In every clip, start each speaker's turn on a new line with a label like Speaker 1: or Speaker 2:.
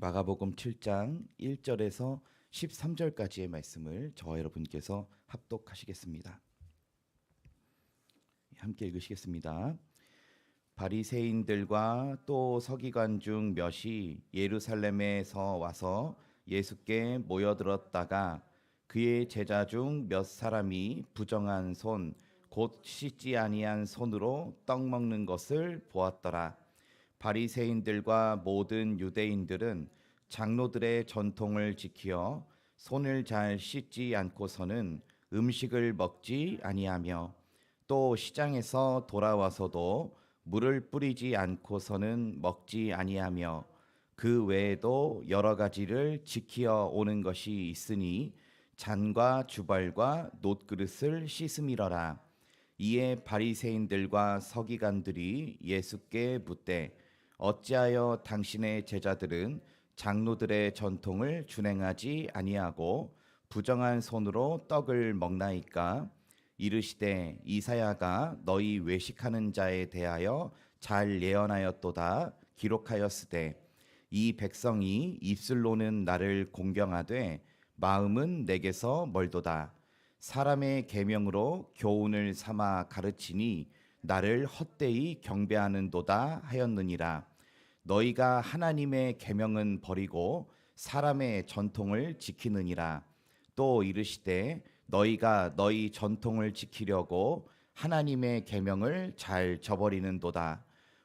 Speaker 1: 마가복음 7장 1절에서 13절까지의 말씀을 저와 여러분께서 합독하시겠습니다. 함께 읽으시겠습니다. 바리새인들과 또 서기관 중 몇이 예루살렘에서 와서 예수께 모여들었다가 그의 제자 중 몇 사람이 부정한 손, 곧 씻지 아니한 손으로 떡 먹는 것을 보았더라. 바리새인들과 모든 유대인들은 장로들의 전통을 지키어 손을 잘 씻지 않고서는 음식을 먹지 아니하며 또 시장에서 돌아와서도 물을 뿌리지 않고서는 먹지 아니하며 그 외에도 여러 가지를 지키어 오는 것이 있으니 잔과 주발과 놋그릇을 씻음이러라. 이에 바리새인들과 서기관들이 예수께 묻되 어찌하여 당신의 제자들은 장로들의 전통을 준행하지 아니하고 부정한 손으로 떡을 먹나이까? 이르시되 이사야가 너희 외식하는 자에 대하여 잘 예언하였도다. 기록하였으되 이 백성이 입술로는 나를 공경하되 마음은 내게서 멀도다. 사람의 계명으로 교훈을 삼아 가르치니 나를 헛되이 경배하는도다 하였느니라. 너희가 하나님의 계명은 버리고 사람의 전통을 지키느니라. 또 이르시되 너희가 너희 전통을 지키려고 하나님의 계명을 잘 저버리는도다.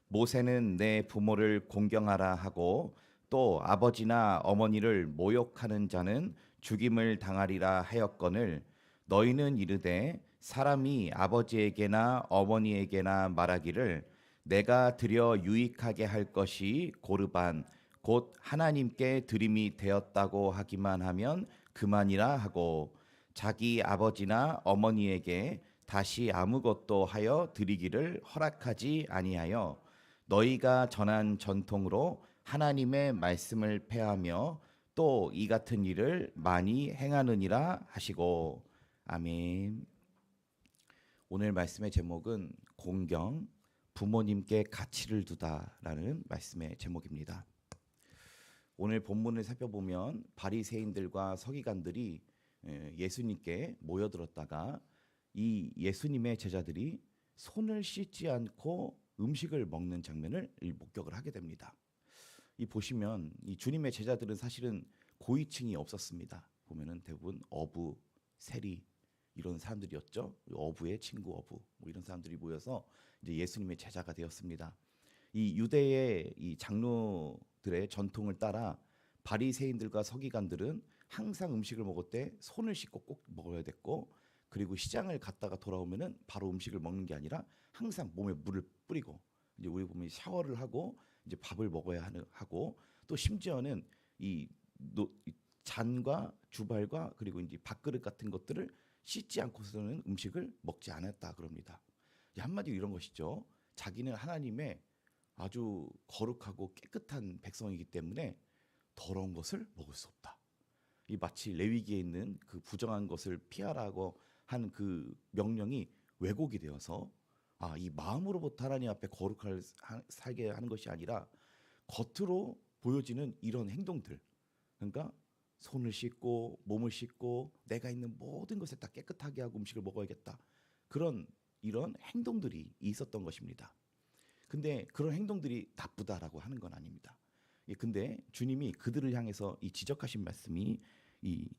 Speaker 1: 모세는 내 부모를 공경하라 하고 또 아버지나 어머니를 모욕하는 자는 죽임을 당하리라 하였거늘 너희는 이르되 사람이 아버지에게나 어머니에게나 말하기를 내가 드려 유익하게 할 것이 고르반 곧 하나님께 드림이 되었다고 하기만 하면 그만이라 하고 자기 아버지나 어머니에게 다시 아무것도 하여 드리기를 허락하지 아니하여 너희가 전한 전통으로 하나님의 말씀을 폐하며 또 이 같은 일을 많이 행하느니라 하시고 아멘. 오늘 말씀의 제목은 공경, 부모님께 가치를 두다라는 말씀의 제목입니다. 오늘 본문을 살펴보면 바리새인들과 서기관들이 예수님께 모여들었다가 이 예수님의 제자들이 손을 씻지 않고 음식을 먹는 장면을 목격을 하게 됩니다. 이 보시면 이 주님의 제자들은 사실은 고위층이 없었습니다. 보면은 대부분 어부, 세리 이런 사람들이었죠. 어부의 친구 어부 뭐 이런 사람들이 모여서 이제 예수님의 제자가 되었습니다. 이 유대의 이 장로들의 전통을 따라 바리새인들과 서기관들은 항상 음식을 먹을 때 손을 씻고 꼭 먹어야 됐고 그리고 시장을 갔다가 돌아오면은 바로 음식을 먹는 게 아니라 항상 몸에 물을 뿌리고 이제 우리 보면 샤워를 하고 이제 밥을 먹어야 하고 또 심지어는 이 잔과 주발과 그리고 이제 밥그릇 같은 것들을 씻지 않고서는 음식을 먹지 않았다 그럽니다. 한마디로 이런 것이죠. 자기는 하나님의 아주 거룩하고 깨끗한 백성이기 때문에 더러운 것을 먹을 수 없다. 이 마치 레위기에 있는 그 부정한 것을 피하라고 한 그 명령이 왜곡이 되어서 이 마음으로부터 하나님 앞에 거룩할 살게 하는 것이 아니라 겉으로 보여지는 이런 행동들, 그러니까 손을 씻고 몸을 씻고 내가 있는 모든 것을 다 깨끗하게 하고 음식을 먹어야겠다. 이런 행동들이 있었던 것입니다. 근데 그런 행동들이 나쁘다라고 하는 건 아닙니다. 근데 주님이 그들을 향해서 이 지적하신 말씀이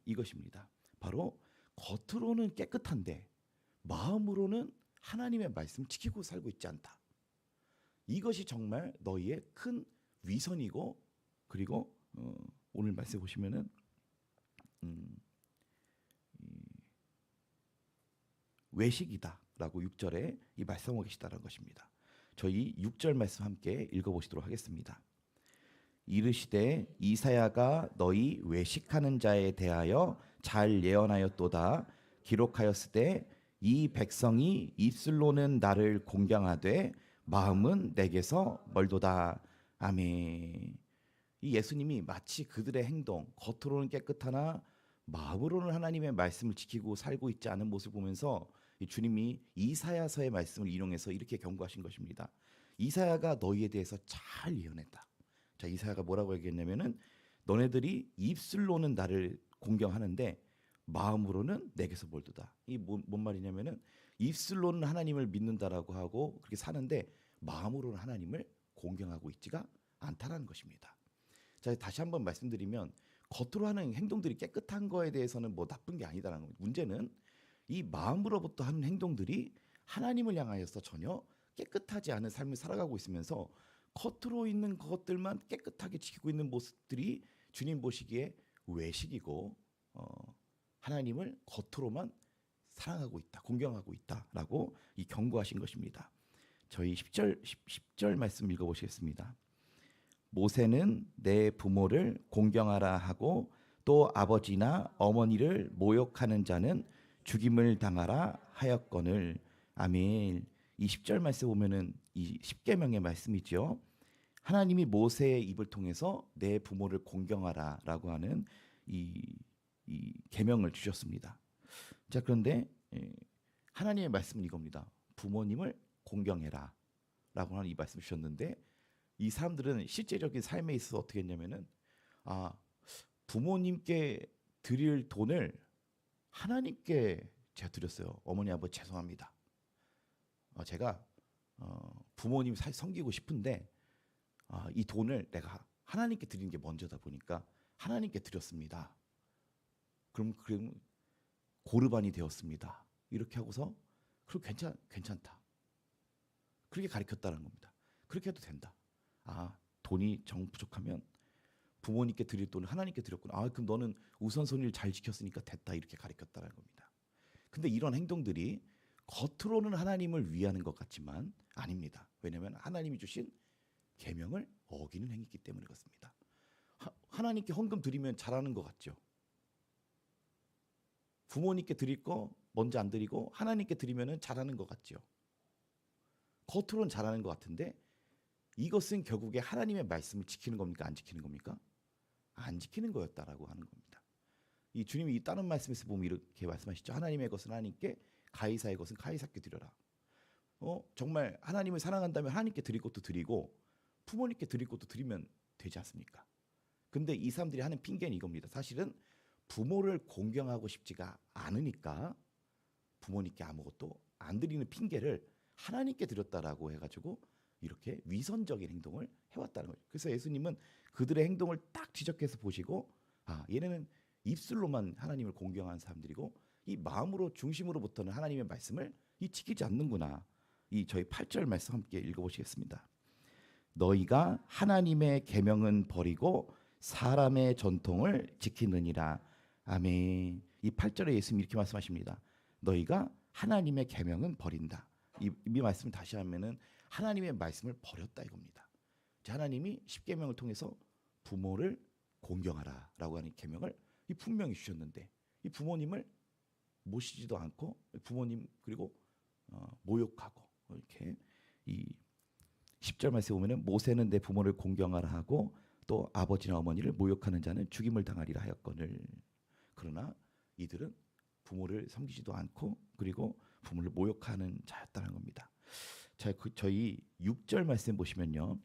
Speaker 1: 이것입니다. 바로 겉으로는 깨끗한데 마음으로는 하나님의 말씀 지키고 살고 있지 않다. 이것이 정말 너희의 큰 위선이고 그리고 오늘 말씀 보시면은 외식이다라고 6절에 이 말씀하고 계시다는 것입니다. 저희 6절 말씀 함께 읽어보시도록 하겠습니다. 이르시되 이사야가 너희 외식하는 자에 대하여 잘 예언하였도다. 기록하였으되 이 백성이 입술로는 나를 공경하되 마음은 내게서 멀도다. 아멘. 이 예수님이 마치 그들의 행동, 겉으로는 깨끗하나 마음으로는 하나님의 말씀을 지키고 살고 있지 않은 모습을 보면서 이 주님이 이사야서의 말씀을 인용해서 이렇게 경고하신 것입니다. 이사야가 너희에 대해서 잘 예언했다. 자, 이사야가 뭐라고 얘기했냐면은 너네들이 입술로는 나를 공경하는데 마음으로는 내게서 멀도다. 이 뭔 말이냐면은 입술로는 하나님을 믿는다라고 하고 그렇게 사는데 마음으로는 하나님을 공경하고 있지가 않다라는 것입니다. 자, 다시 한번 말씀드리면 겉으로 하는 행동들이 깨끗한 거에 대해서는 뭐 나쁜 게 아니다라는 겁니다. 문제는 이 마음으로부터 하는 행동들이 하나님을 향하여서 전혀 깨끗하지 않은 삶을 살아가고 있으면서 겉으로 있는 것들만 깨끗하게 지키고 있는 모습들이 주님 보시기에 외식이고 하나님을 겉으로만 사랑하고 있다, 공경하고 있다라고 이 경고하신 것입니다. 저희 10절 말씀 읽어보시겠습니다. 모세는 내 부모를 공경하라 하고 또 아버지나 어머니를 모욕하는 자는 죽임을 당하라 하였거늘. 아멘. 이 10절 말씀 보면은 이 십계명의 말씀이죠. 하나님이 모세의 입을 통해서 내 부모를 공경하라라고 하는 이 계명을 주셨습니다. 자, 그런데 하나님의 말씀은 이겁니다. 부모님을 공경해라라고 하는 이 말씀 주셨는데 이 사람들은 실제적인 삶에 있어서 어떻게 했냐면은 부모님께 드릴 돈을 하나님께 제가 드렸어요. 어머니 아버지 죄송합니다. 제가 부모님 섬기고 싶은데 이 돈을 내가 하나님께 드리는 게 먼저다 보니까 하나님께 드렸습니다. 그럼 고르반이 되었습니다. 이렇게 하고서 그럼 괜찮다. 그렇게 가르쳤다는 겁니다. 그렇게 해도 된다. 돈이 정 부족하면 부모님께 드릴 돈을 하나님께 드렸구나. 그럼 너는 우선순위를 잘 지켰으니까 됐다. 이렇게 가르쳤다는 겁니다. 근데 이런 행동들이 겉으로는 하나님을 위하는 것 같지만 아닙니다. 왜냐하면 하나님이 주신 계명을 어기는 행위이기 때문에 그렇습니다. 하나님께 헌금 드리면 잘하는 것 같죠. 부모님께 드릴 거 먼저 안 드리고 하나님께 드리면 잘하는 것 같죠. 겉으로는 잘하는 것 같은데 이것은 결국에 하나님의 말씀을 지키는 겁니까? 안 지키는 겁니까? 안 지키는 거였다라고 하는 겁니다. 이 주님이 이 다른 말씀에서 보면 이렇게 말씀하시죠. 하나님의 것은 하나님께, 가이사의 것은 가이사께 드려라. 정말 하나님을 사랑한다면 하나님께 드릴 것도 드리고 부모님께 드릴 것도 드리면 되지 않습니까? 근데 이 사람들이 하는 핑계는 이겁니다. 사실은 부모를 공경하고 싶지가 않으니까 부모님께 아무것도 안 드리는 핑계를 하나님께 드렸다라고 해가지고 이렇게 위선적인 행동을 해왔다는 거죠. 그래서 예수님은 그들의 행동을 딱 지적해서 보시고 얘네는 입술로만 하나님을 공경하는 사람들이고 이 마음으로 중심으로부터는 하나님의 말씀을 지키지 않는구나. 이 저희 8절 말씀 함께 읽어보시겠습니다. 너희가 하나님의 계명은 버리고 사람의 전통을 지키느니라. 아멘. 이 8절에 예수님이 이렇게 말씀하십니다. 너희가 하나님의 계명은 버린다. 이 말씀을 다시 하면은 하나님의 말씀을 버렸다 이겁니다. 하나님이 십계명을 통해서 부모를 공경하라라고 하는 계명을 분명히 주셨는데 이 부모님을 모시지도 않고 부모님 그리고 모욕하고 이렇게 이 10절 말씀에 보면은 모세는 내 부모를 공경하라 하고 또 아버지나 어머니를 모욕하는 자는 죽임을 당하리라 하였거늘. 그러나 이들은 부모를 섬기지도 않고 그리고 부모를 모욕하는 자였다는 겁니다. 자, 저희 6절 말씀 보시면요.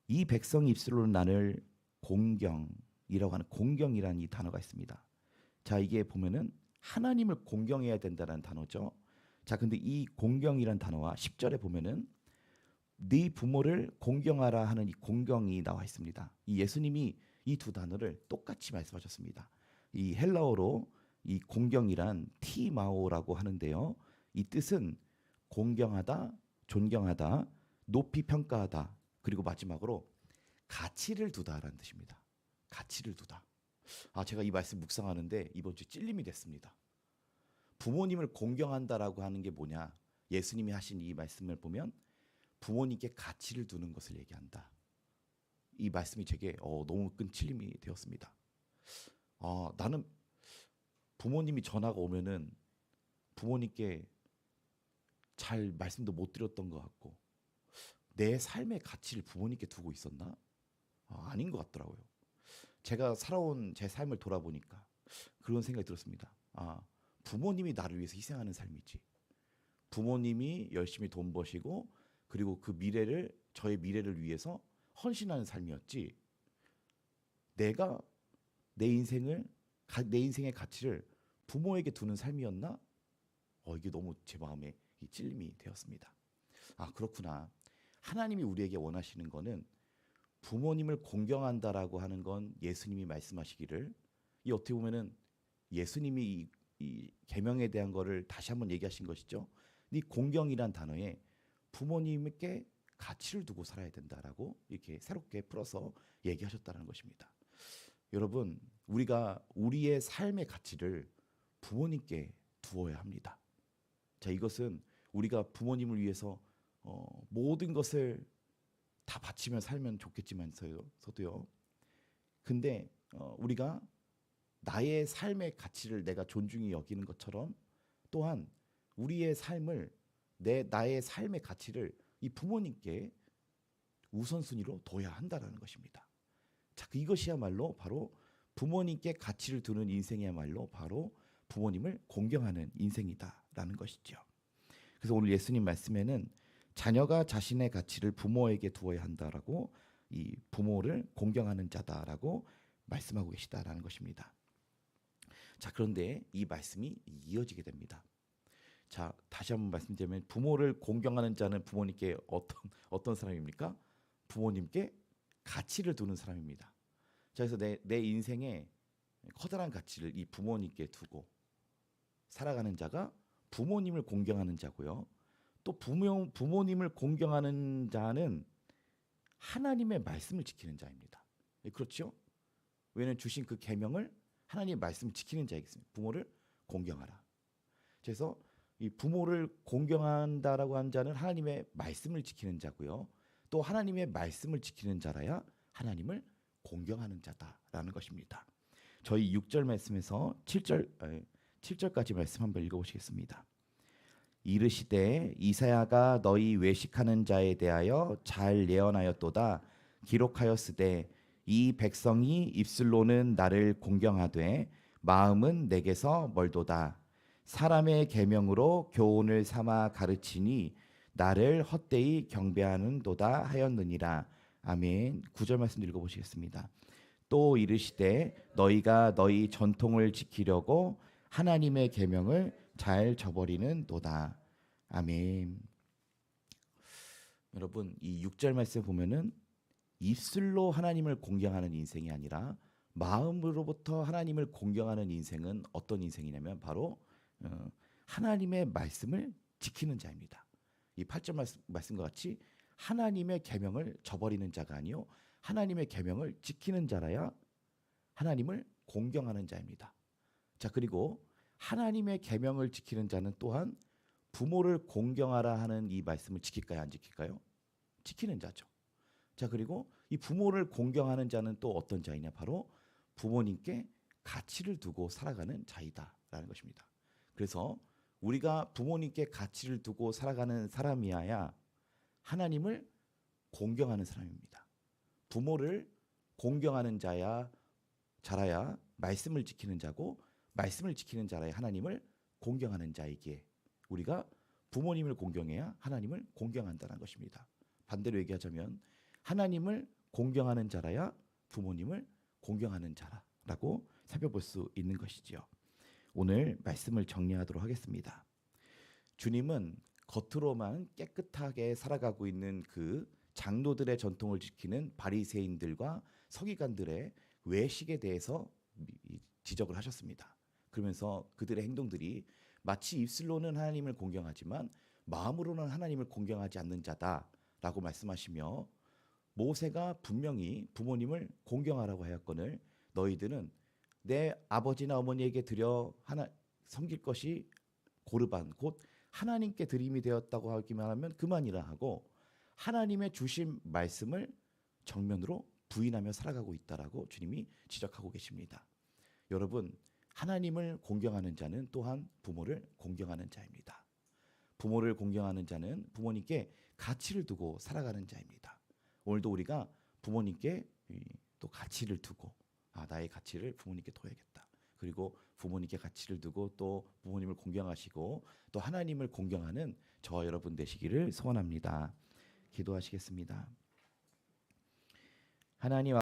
Speaker 1: 이 백성이 입술로 나를 공경이라고 하는 공경이라는 이 단어가 있습니다. 자, 이게 보면은 하나님을 공경해야 된다는 단어죠. 자, 근데 이 공경이란 단어와 10절에 보면은 네 부모를 공경하라 하는 이 공경이 나와 있습니다. 이 예수님이 이 두 단어를 똑같이 말씀하셨습니다. 이 헬라어로 이 공경이란 티마오라고 하는데요. 이 뜻은 공경하다, 존경하다, 높이 평가하다, 그리고 마지막으로 가치를 두다라는 뜻입니다. 가치를 두다. 제가 이 말씀 묵상하는데 이번 주 찔림이 됐습니다. 부모님을 공경한다라고 하는 게 뭐냐? 예수님이 하신 이 말씀을 보면 부모님께 가치를 두는 것을 얘기한다. 이 말씀이 제게 너무 큰 찔림이 되었습니다. 나는 부모님이 전화가 오면은 부모님께 잘 말씀도 못 드렸던 것 같고 내 삶의 가치를 부모님께 두고 있었나? 아닌 것 같더라고요. 제가 살아온 제 삶을 돌아보니까 그런 생각이 들었습니다. 부모님이 나를 위해서 희생하는 삶이지. 부모님이 열심히 돈 버시고 그리고 그 미래를 저의 미래를 위해서 헌신하는 삶이었지. 내가 내 인생의 가치를 부모에게 두는 삶이었나? 이게 너무 제 마음에 이 찔림이 되었습니다. 아, 그렇구나. 하나님이 우리에게 원하시는 거는 부모님을 공경한다라고 하는 건 예수님이 말씀하시기를, 이 어떻게 보면은 예수님이 이 계명에 대한 거를 다시 한번 얘기하신 것이죠. 이 공경이란 단어에 부모님께 가치를 두고 살아야 된다라고 이렇게 새롭게 풀어서 얘기하셨다는 것입니다. 여러분, 우리가 우리의 삶의 가치를 부모님께 두어야 합니다. 자, 이것은 우리가 부모님을 위해서 모든 것을 다 바치며 살면 좋겠지만서도요. 근데 우리가 나의 삶의 가치를 내가 존중히 여기는 것처럼 또한 우리의 삶을 나의 삶의 가치를 이 부모님께 우선순위로 둬야 한다라는 것입니다. 자, 이것이야말로 바로 부모님께 가치를 두는 인생이야말로 바로 부모님을 공경하는 인생이다라는 것이죠. 그래서 오늘 예수님 말씀에는 자녀가 자신의 가치를 부모에게 두어야 한다라고, 이 부모를 공경하는 자다라고 말씀하고 계시다라는 것입니다. 자, 그런데 이 말씀이 이어지게 됩니다. 자, 다시 한번 말씀드리면 부모를 공경하는 자는 부모님께 어떤 사람입니까? 부모님께 가치를 두는 사람입니다. 자, 그래서 내 인생에 커다란 가치를 이 부모님께 두고 살아가는 자가 부모님을 공경하는 자고요. 또 부모님을 공경하는 자는 하나님의 말씀을 지키는 자입니다. 그렇죠? 왜냐하면 주신 그 계명을 하나님의 말씀을 지키는 자이겠습니다. 부모를 공경하라. 그래서 이 부모를 공경한다라고 한 자는 하나님의 말씀을 지키는 자고요. 또 하나님의 말씀을 지키는 자라야 하나님을 공경하는 자다라는 것입니다. 저희 6절 말씀에서 7절까지 말씀 한번 읽어보시겠습니다. 이르시되 이사야가 너희 외식하는 자에 대하여 잘 예언하였도다. 기록하였으되 이 백성이 입술로는 나를 공경하되 마음은 내게서 멀도다. 사람의 계명으로 교훈을 삼아 가르치니 나를 헛되이 경배하는도다 하였느니라. 아멘. 9절 말씀 읽어보시겠습니다. 또 이르시되 너희가 너희 전통을 지키려고 하나님의 계명을 잘 저버리는도다. 아멘. 여러분, 이 6절 말씀 보면은 입술로 하나님을 공경하는 인생이 아니라 마음으로부터 하나님을 공경하는 인생은 어떤 인생이냐면 바로 하나님의 말씀을 지키는 자입니다. 이 8절 말씀과 같이 하나님의 계명을 저버리는 자가 아니요 하나님의 계명을 지키는 자라야 하나님을 공경하는 자입니다. 자, 그리고 하나님의 계명을 지키는 자는 또한 부모를 공경하라 하는 이 말씀을 지킬까요, 안 지킬까요? 지키는 자죠. 자, 그리고 이 부모를 공경하는 자는 또 어떤 자이냐? 바로 부모님께 가치를 두고 살아가는 자이다라는 것입니다. 그래서 우리가 부모님께 가치를 두고 살아가는 사람이어야 하나님을 공경하는 사람입니다. 부모를 공경하는 자라야 말씀을 지키는 자고, 말씀을 지키는 자라야 하나님을 공경하는 자이기에 우리가 부모님을 공경해야 하나님을 공경한다는 것입니다. 반대로 얘기하자면 하나님을 공경하는 자라야 부모님을 공경하는 자라고 살펴볼 수 있는 것이지요. 오늘 말씀을 정리하도록 하겠습니다. 주님은 겉으로만 깨끗하게 살아가고 있는 그 장로들의 전통을 지키는 바리새인들과 서기관들의 외식에 대해서 지적을 하셨습니다. 그러면서 그들의 행동들이 마치 입술로는 하나님을 공경하지만 마음으로는 하나님을 공경하지 않는 자다라고 말씀하시며, 모세가 분명히 부모님을 공경하라고 하였거늘 너희들은 내 아버지나 어머니에게 드려 섬길 것이 고르반 곧 하나님께 드림이 되었다고 하기만 하면 그만이라 하고, 하나님의 주신 말씀을 정면으로 부인하며 살아가고 있다라고 주님이 지적하고 계십니다. 여러분, 하나님을 공경하는 자는 또한 부모를 공경하는 자입니다. 부모를 공경하는 자는 부모님께 가치를 두고 살아가는 자입니다. 오늘도 우리가 부모님께 또 가치를 두고 나의 가치를 부모님께 둬야겠다. 그리고 부모님께 가치를 두고 또 부모님을 공경하시고 또 하나님을 공경하는 저와 여러분 되시기를 소원합니다. 기도하시겠습니다. 하나님